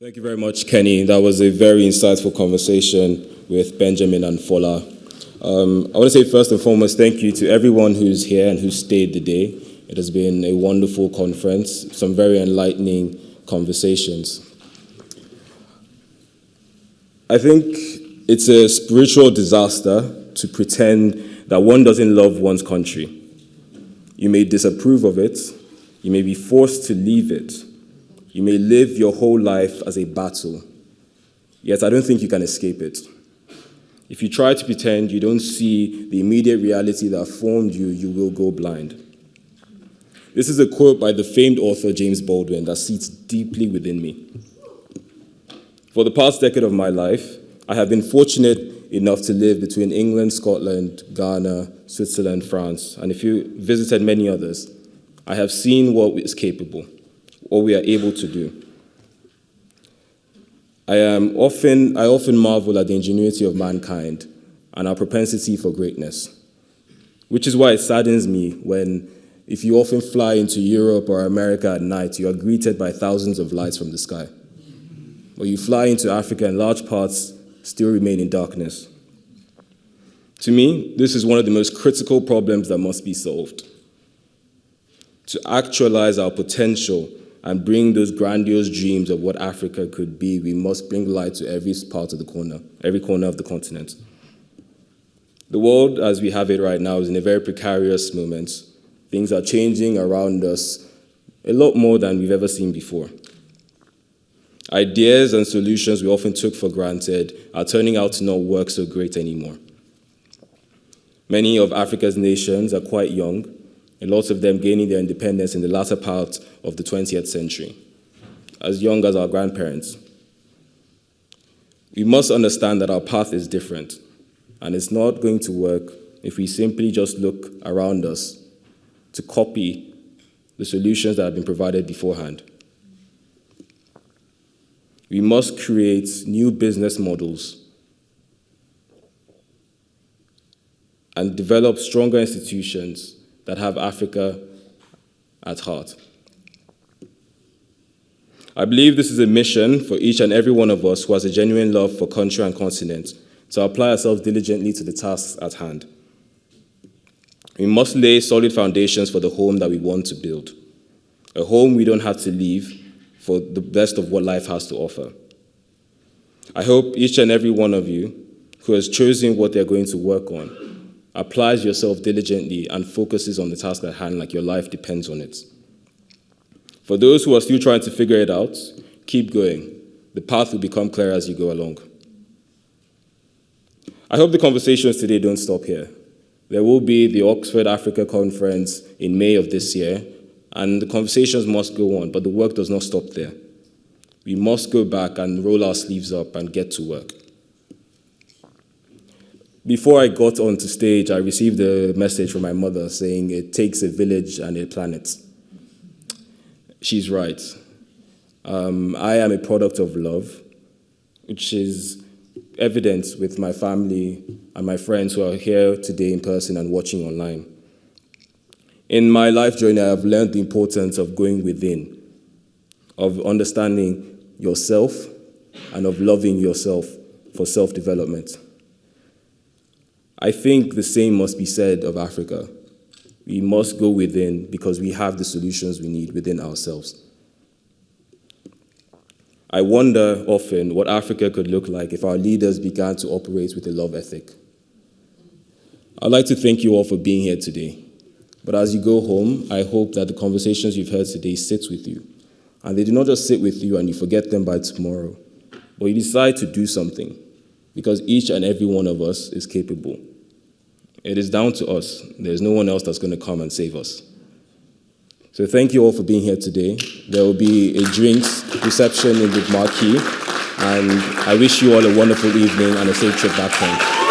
Thank you very much, Kenny. That was a very insightful conversation with Benjamin and Fola. I want to say first and foremost, thank you to everyone who's here and who stayed the day. It has been a wonderful conference, some very enlightening conversations. I think it's a spiritual disaster to pretend that one doesn't love one's country. You may disapprove of it. You may be forced to leave it. You may live your whole life as a battle. Yet I don't think you can escape it. If you try to pretend you don't see the immediate reality that formed you, you will go blind. This is a quote by the famed author James Baldwin that sits deeply within me. For the past decade of my life, I have been fortunate enough to live between England, Scotland, Ghana, Switzerland, France, and if you visited many others, I have seen what is capable, what we are able to do. I often marvel at the ingenuity of mankind and our propensity for greatness, which is why it saddens me when, if you often fly into Europe or America at night, you are greeted by thousands of lights from the sky. Or you fly into Africa and large parts still remain in darkness. To me, this is one of the most critical problems that must be solved. To actualize our potential and bring those grandiose dreams of what Africa could be, we must bring light to every corner of the continent. The world, as we have it right now, is in a very precarious moment. Things are changing around us a lot more than we've ever seen before. Ideas and solutions we often took for granted are turning out to not work so great anymore. Many of Africa's nations are quite young, and lots of them gaining their independence in the latter part of the 20th century, as young as our grandparents. We must understand that our path is different, and it's not going to work if we simply just look around us to copy the solutions that have been provided beforehand. We must create new business models and develop stronger institutions that have Africa at heart. I believe this is a mission for each and every one of us who has a genuine love for country and continent to apply ourselves diligently to the tasks at hand. We must lay solid foundations for the home that we want to build, a home we don't have to leave for the best of what life has to offer. I hope each and every one of you who has chosen what they're going to work on applies yourself diligently and focuses on the task at hand like your life depends on it. For those who are still trying to figure it out, keep going. The path will become clearer as you go along. I hope the conversations today don't stop here. There will be the Oxford Africa Conference in May of this year, and the conversations must go on, but the work does not stop there. We must go back and roll our sleeves up and get to work. Before I got onto stage, I received a message from my mother saying it takes a village and a planet. She's right. I am a product of love, which is evident with my family and my friends who are here today in person and watching online. In my life journey, I have learned the importance of going within, of understanding yourself, and of loving yourself for self-development. I think the same must be said of Africa. We must go within because we have the solutions we need within ourselves. I wonder often what Africa could look like if our leaders began to operate with a love ethic. I'd like to thank you all for being here today. But as you go home, I hope that the conversations you've heard today sit with you. And they do not just sit with you and you forget them by tomorrow, but you decide to do something because each and every one of us is capable. It is down to us. There's no one else that's going to come and save us. So thank you all for being here today. There will be a drinks reception in the marquee, and I wish you all a wonderful evening and a safe trip back home.